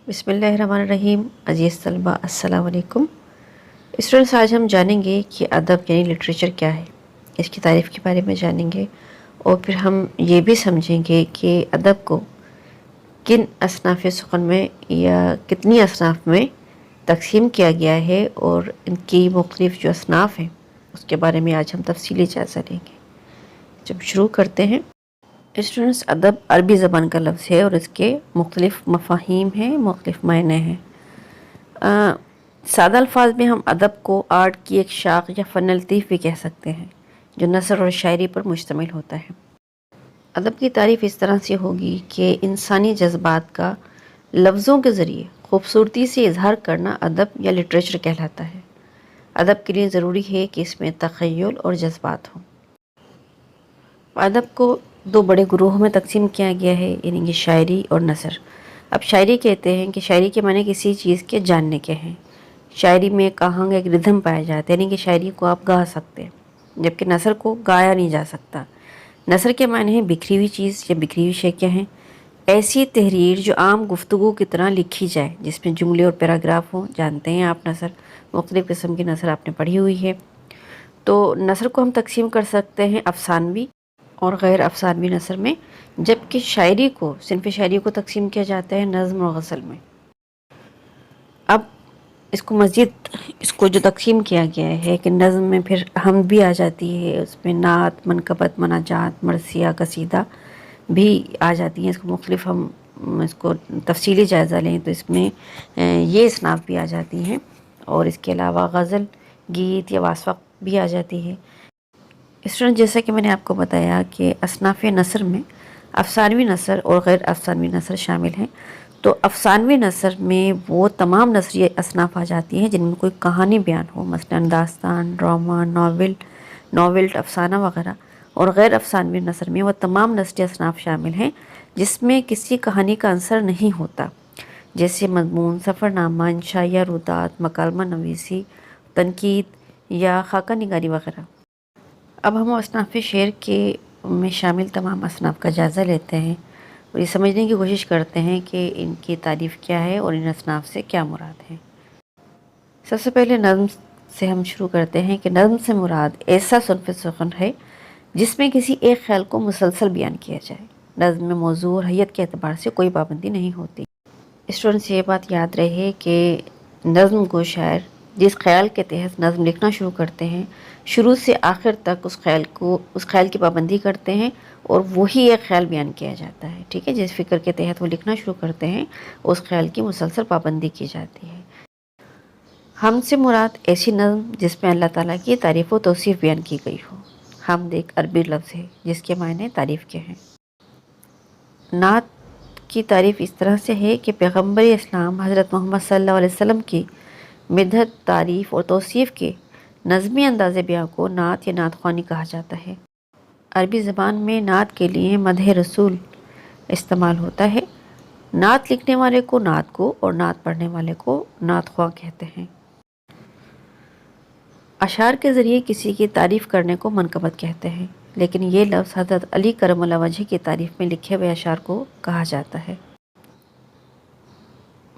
بسم اللہ الرحمن الرحیم. عزیز طلبہ السلام علیکم. اسٹوڈنٹس، آج ہم جانیں گے کہ ادب یعنی لٹریچر کیا ہے، اس کی تعریف کے بارے میں جانیں گے، اور پھر ہم یہ بھی سمجھیں گے کہ ادب کو کن اصناف سخن میں یا کتنی اصناف میں تقسیم کیا گیا ہے، اور ان کی مختلف جو اصناف ہیں اس کے بارے میں آج ہم تفصیلی جائزہ لیں گے. جب شروع کرتے ہیں اسٹوڈنٹس، ادب عربی زبان کا لفظ ہے اور اس کے مختلف مفاہیم ہیں، مختلف معنی ہیں. سادہ الفاظ میں ہم ادب کو آرٹ کی ایک شاخ یا فن لطیف بھی کہہ سکتے ہیں جو نثر اور شاعری پر مشتمل ہوتا ہے. ادب کی تعریف اس طرح سے ہوگی کہ انسانی جذبات کا لفظوں کے ذریعے خوبصورتی سے اظہار کرنا ادب یا لٹریچر کہلاتا ہے. ادب کے لیے ضروری ہے کہ اس میں تخیل اور جذبات ہوں. ادب کو دو بڑے گروہوں میں تقسیم کیا گیا ہے، یعنی کہ شاعری اور نثر. اب شاعری کہتے ہیں کہ شاعری کے معنی کسی چیز کے جاننے کے ہیں. شاعری میں ایک آہنگ، ایک ردھم پایا جاتا ہے، یعنی کہ شاعری کو آپ گا سکتے ہیں، جبکہ نثر کو گایا نہیں جا سکتا. نثر کے معنی ہیں بکھری ہوئی چیز یا بکھری ہوئی شے کیا ہیں، ایسی تحریر جو عام گفتگو کی طرح لکھی جائے جس میں جملے اور پیراگراف ہوں. جانتے ہیں آپ نثر، مختلف قسم کی نثر آپ نے پڑھی ہوئی ہے. تو نثر کو ہم تقسیم کر سکتے ہیں افسانوی اور غیر افسانوی نثر میں، جبکہ شاعری کو، صنف شاعری کو تقسیم کیا جاتا ہے نظم اور غزل میں. اب اس کو جو تقسیم کیا گیا ہے کہ نظم میں پھر حمد بھی آ جاتی ہے، اس میں نعت، منقبت، مناجات، مرثیہ، قصیدہ بھی آ جاتی ہیں. اس کو مختلف ہم اس کو تفصیلی جائزہ لیں تو اس میں یہ اصناف بھی آ جاتی ہیں، اور اس کے علاوہ غزل، گیت یا واسطہ بھی آ جاتی ہے. اسٹوڈنٹ، جیسا کہ میں نے آپ کو بتایا کہ اصناف نثر میں افسانوی نثر اور غیر افسانوی نثر شامل ہیں. تو افسانوی نثر میں وہ تمام نثری اصناف آ جاتی ہیں جن میں کوئی کہانی بیان ہو، مثلا داستان، ڈرامہ، ناول، افسانہ وغیرہ. اور غیر افسانوی نثر میں وہ تمام نثری اصناف شامل ہیں جس میں کسی کہانی کا عنصر نہیں ہوتا، جیسے مضمون، سفر نامہ، انشائیہ، رودات، مکالمہ نویسی، تنقید یا خاکہ نگاری وغیرہ. اب ہم اصناف شعر کے میں شامل تمام اصناف کا جائزہ لیتے ہیں اور یہ سمجھنے کی کوشش کرتے ہیں کہ ان کی تعریف کیا ہے اور ان اصناف سے کیا مراد ہے. سب سے پہلے نظم سے ہم شروع کرتے ہیں کہ نظم سے مراد ایسا صنف سخن ہے جس میں کسی ایک خیال کو مسلسل بیان کیا جائے. نظم میں موضوع اور حیت کے اعتبار سے کوئی پابندی نہیں ہوتی. اسٹوڈنٹس، یہ بات یاد رہے کہ نظم کو شاعر جس خیال کے تحت نظم لکھنا شروع کرتے ہیں، شروع سے آخر تک اس خیال کی پابندی کرتے ہیں اور وہی ایک خیال بیان کیا جاتا ہے. ٹھیک ہے، جس فکر کے تحت وہ لکھنا شروع کرتے ہیں اس خیال کی مسلسل پابندی کی جاتی ہے. حمد سے مراد ایسی نظم جس میں اللہ تعالیٰ کی تعریف و توصیف بیان کی گئی ہو. حمد ایک عربی لفظ ہے جس کے معنی تعریف کے ہیں. نعت کی تعریف اس طرح سے ہے کہ پیغمبر اسلام حضرت محمد صلی اللہ علیہ وسلم کی مدحت، تعریف اور توصیف کے نظمی انداز بیان کو نعت یا نعت خوانی کہا جاتا ہے. عربی زبان میں نعت کے لیے مدح رسول استعمال ہوتا ہے. نعت لکھنے والے کو نعت گو اور نعت پڑھنے والے کو نعت خواں کہتے ہیں. اشعار کے ذریعے کسی کی تعریف کرنے کو منقبت کہتے ہیں، لیکن یہ لفظ حضرت علی کرم اللہ وجہ کی تعریف میں لکھے ہوئے اشعار کو کہا جاتا ہے.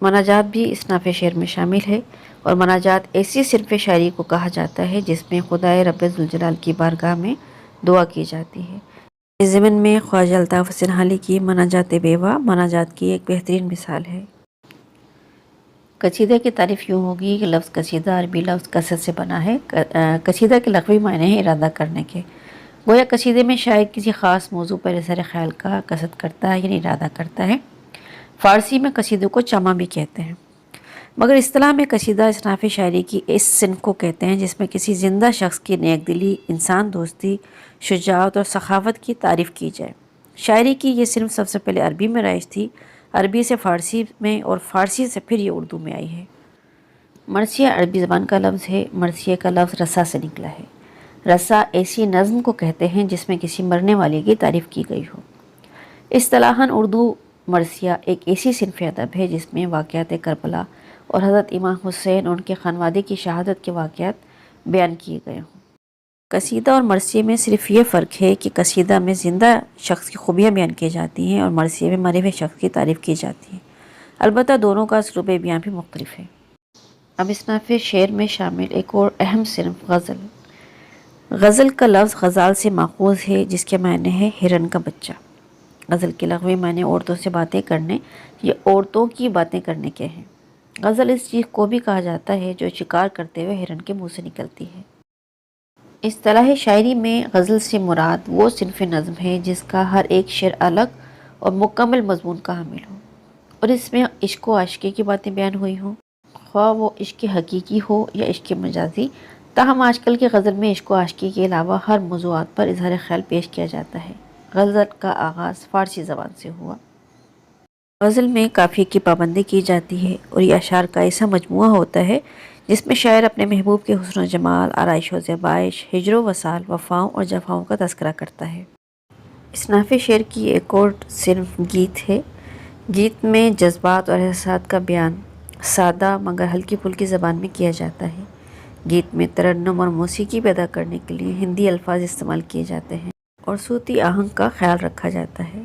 مناجات بھی اصناف شعر میں شامل ہے، اور مناجات ایسی صنف شاعری کو کہا جاتا ہے جس میں خدائے رب ذوالجلال کی بارگاہ میں دعا کی جاتی ہے. اس ضمن میں خواجہ الطاف حسین حالی کی مناجات بیوہ مناجات کی ایک بہترین مثال ہے. قصیدہ کی تعریف یوں ہوگی کہ لفظ قصیدہ عربی لفظ قصد سے بنا ہے. قصیدہ کے لغوی معنی ہے ارادہ کرنے کے. گویا قصیدے میں شاعر کسی خاص موضوع پر اظہار خیال کا قصد کرتا ہے، یعنی ارادہ کرتا ہے. فارسی میں قصیدوں کو چامہ بھی کہتے ہیں، مگر اصطلاح میں قصیدہ اصناف شاعری کی اس صنف کو کہتے ہیں جس میں کسی زندہ شخص کی نیک دلی، انسان دوستی، شجاعت اور سخاوت کی تعریف کی جائے. شاعری کی یہ صنف سب سے پہلے عربی میں رائج تھی، عربی سے فارسی میں اور فارسی سے پھر یہ اردو میں آئی ہے. مرثیہ عربی زبان کا لفظ ہے. مرثیہ کا لفظ رسا سے نکلا ہے. رسا ایسی نظم کو کہتے ہیں جس میں کسی مرنے والے کی تعریف کی گئی ہو. اصطلاحاً اردو مرثیہ ایک ایسی صنف ادب ہے جس میں واقعات کربلا اور حضرت امام حسین اور ان کے خانوادے کی شہادت کے واقعات بیان کیے گئے ہوں. قصیدہ اور مرثیے میں صرف یہ فرق ہے کہ قصیدہ میں زندہ شخص کی خوبیاں بیان کی جاتی ہیں اور مرثیے میں مرے ہوئے شخص کی تعریف کی جاتی ہے. البتہ دونوں کا اسلوب بیان بھی مختلف ہے۔ اب اصناف شعر میں شامل ایک اور اہم صنف غزل۔ غزل کا لفظ غزال سے ماخوذ ہے، جس کے معنی ہے ہرن کا بچہ۔ غزل کے لغوی معنی عورتوں سے باتیں کرنے یا عورتوں کی باتیں کرنے کے ہیں۔ غزل اس چیز کو بھی کہا جاتا ہے جو شکار کرتے ہوئے ہرن کے منہ سے نکلتی ہے۔ اصطلاح شاعری میں غزل سے مراد وہ صنف نظم ہے جس کا ہر ایک شعر الگ اور مکمل مضمون کا حامل ہو، اور اس میں عشق و عاشقی کی باتیں بیان ہوئی ہوں، خواہ وہ عشق حقیقی ہو یا عشق مجازی۔ تاہم آج کل کی غزل میں عشق و عاشقی کے علاوہ ہر موضوعات پر اظہار خیال پیش کیا جاتا ہے۔ غزل کا آغاز فارسی زبان سے ہوا۔ غزل میں قافیے کی پابندی کی جاتی ہے، اور یہ اشعار کا ایسا مجموعہ ہوتا ہے جس میں شاعر اپنے محبوب کے حسن و جمال، آرائش و زیبائش، ہجر و وصال، وفاؤں اور جفاؤں کا تذکرہ کرتا ہے۔ اصناف شعر کی ایک اور صنف گیت ہے۔ گیت میں جذبات اور احساسات کا بیان سادہ مگر ہلکی پھلکی زبان میں کیا جاتا ہے۔ گیت میں ترنم اور موسیقی پیدا کرنے کے لیے ہندی الفاظ استعمال کیے جاتے ہیں اور صوتی آہنگ کا خیال رکھا جاتا ہے۔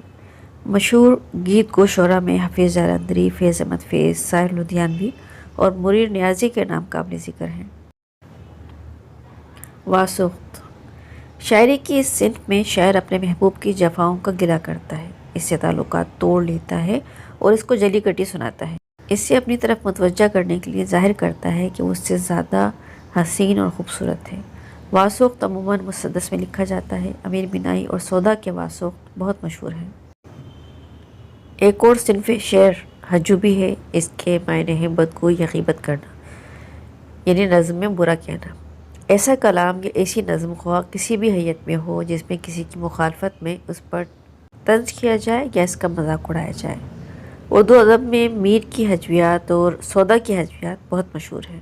مشہور گیت گو شعراء میں حفیظ جالندھری، فیض احمد فیض، ساحر لدھیانوی اور منیر نیازی کے نام قابل ذکر ہیں۔ واسخت شاعری کی اس صنف میں شاعر اپنے محبوب کی جفاؤں کا گلہ کرتا ہے، اس سے تعلقات توڑ لیتا ہے اور اس کو جلی کٹی سناتا ہے۔ اس سے اپنی طرف متوجہ کرنے کے لیے ظاہر کرتا ہے کہ وہ اس سے زیادہ حسین اور خوبصورت ہے۔ واسخت عموماً مسدس میں لکھا جاتا ہے۔ امیر بینائی اور سودا کے واسخت بہت مشہور ہیں۔ ایک اور صنف شعر ہجوبی ہے۔ اس کے معنی ہے بدگوئی یا غیبت کرنا، یعنی نظم میں برا کہنا۔ ایسا کلام یا ایسی نظم خواہ کسی بھی حیت میں ہو جس میں کسی کی مخالفت میں اس پر طنز کیا جائے یا اس کا مذاق اڑایا جائے۔ اردو ادب میں میر کی ہجویات اور سودا کی ہجویات بہت مشہور ہیں۔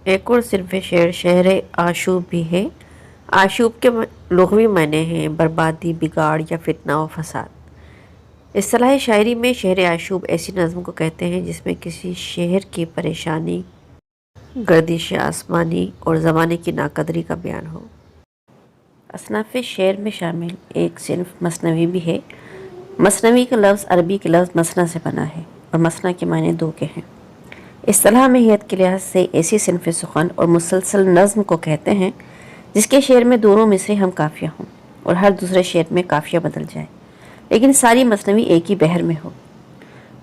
ایک اور صنف شعر شعر آشوب بھی ہے۔ آشوب کے لغوی معنی ہیں بربادی، بگاڑ یا فتنہ و فساد۔ اصطلاح شاعری میں شعر آشوب ایسی نظم کو کہتے ہیں جس میں کسی شہر کی پریشانی، گردش آسمانی اور زمانے کی ناقدری کا بیان ہو۔ اصناف شعر میں شامل ایک صنف مثنوی بھی ہے۔ مثنوی کا لفظ عربی کے لفظ مثنى سے بنا ہے اور مثنى کے معنی دو کے ہیں۔ اصطلاح میں ہیئت کے لحاظ سے ایسی صنف سخن اور مسلسل نظم کو کہتے ہیں جس کے شعر میں دونوں مصرے ہم قافیہ ہوں اور ہر دوسرے شعر میں قافیہ بدل جائے، لیکن ساری مثنوی ایک ہی بحر میں ہو۔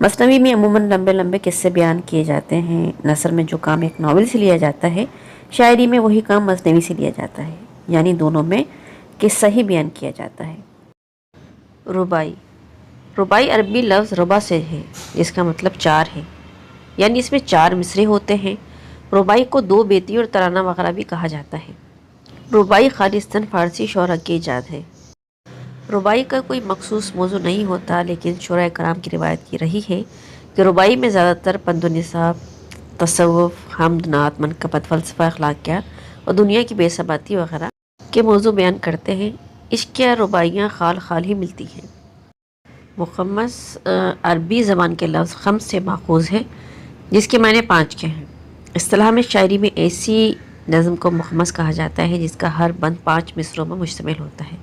مثنوی میں عموماً لمبے لمبے قصے بیان کیے جاتے ہیں۔ نثر میں جو کام ایک ناول سے لیا جاتا ہے، شاعری میں وہی کام مثنوی سے لیا جاتا ہے، یعنی دونوں میں قصہ ہی بیان کیا جاتا ہے۔ ربائی ربائی عربی لفظ ربا سے ہے، جس کا مطلب چار ہے، یعنی اس میں چار مصرے ہوتے ہیں۔ ربائی کو دو بیتی اور ترانہ وغیرہ بھی کہا جاتا ہے۔ ربائی خالصتاً فارسی شعراء کی ایجاد ہے۔ ربائی کا کوئی مخصوص موضوع نہیں ہوتا، لیکن شعراء کرام کی روایت کی رہی ہے کہ ربائی میں زیادہ تر پند و نصاب، تصوف، حمد، نعت، منقبت، فلسفہ، اخلاقیات اور دنیا کی بے ثباتی وغیرہ کے موضوع بیان کرتے ہیں۔ عشق کی رباعیاں خال خال ہی ملتی ہیں۔ مخمس عربی زبان کے لفظ خمس سے ماخوذ ہے، جس کے معنی پانچ کے ہیں۔ اصطلاح میں شاعری میں ایسی نظم کو مخمس کہا جاتا ہے جس کا ہر بند 5 مصروں میں مشتمل ہوتا ہے،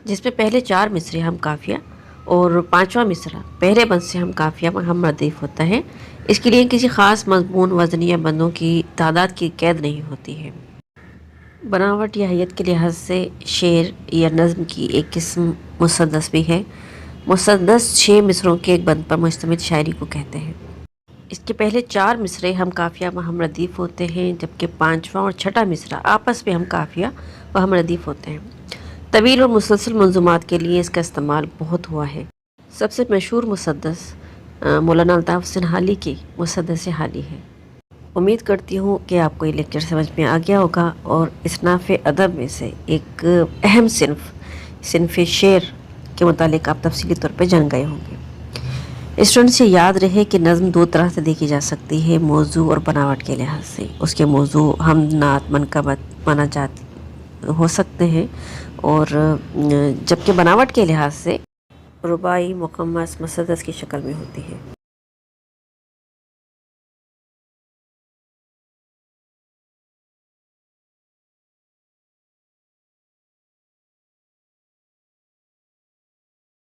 جس میں پہلے 4 مصرے ہم قافیہ اور 5واں مصرع پہلے بند سے ہم قافیہ میں ہم ردیف ہوتا ہے۔ اس کے لیے کسی خاص مضمون، وزن یا بندوں کی تعداد کی قید نہیں ہوتی ہے۔ بناوٹ یا حیت کے لحاظ سے شعر یا نظم کی ایک قسم مسدس بھی ہے۔ مسدس 6 مصروں کے ایک بند پر مشتمل شاعری کو کہتے ہیں۔ اس کے پہلے 4 مصرے ہم قافیہ و ہم ردیف ہوتے ہیں، جبکہ 5واں اور 6واں مصرع آپس میں ہم قافیہ و ہم ردیف ہوتے ہیں۔ طویل اور مسلسل منظومات کے لیے اس کا استعمال بہت ہوا ہے۔ سب سے مشہور مسدس مولانا الطاف حسین حالی کی مسدس حالی ہے۔ امید کرتی ہوں کہ آپ کو یہ لیکچر سمجھ میں آ گیا ہوگا اور اصناف ادب میں سے ایک اہم صنف شعر کے متعلق آپ تفصیلی طور پہ جان گئے ہوں گے۔ اسٹوڈنٹ سے یاد رہے کہ نظم 2 طرح سے دیکھی جا سکتی ہے، موضوع اور بناوٹ کے لحاظ سے۔ اس کے موضوع حمد، نعت، منقبت، مناجات ہو سکتے ہیں، اور جبکہ بناوٹ کے لحاظ سے رباعی مخمس مسدس کی شکل میں ہوتی ہے۔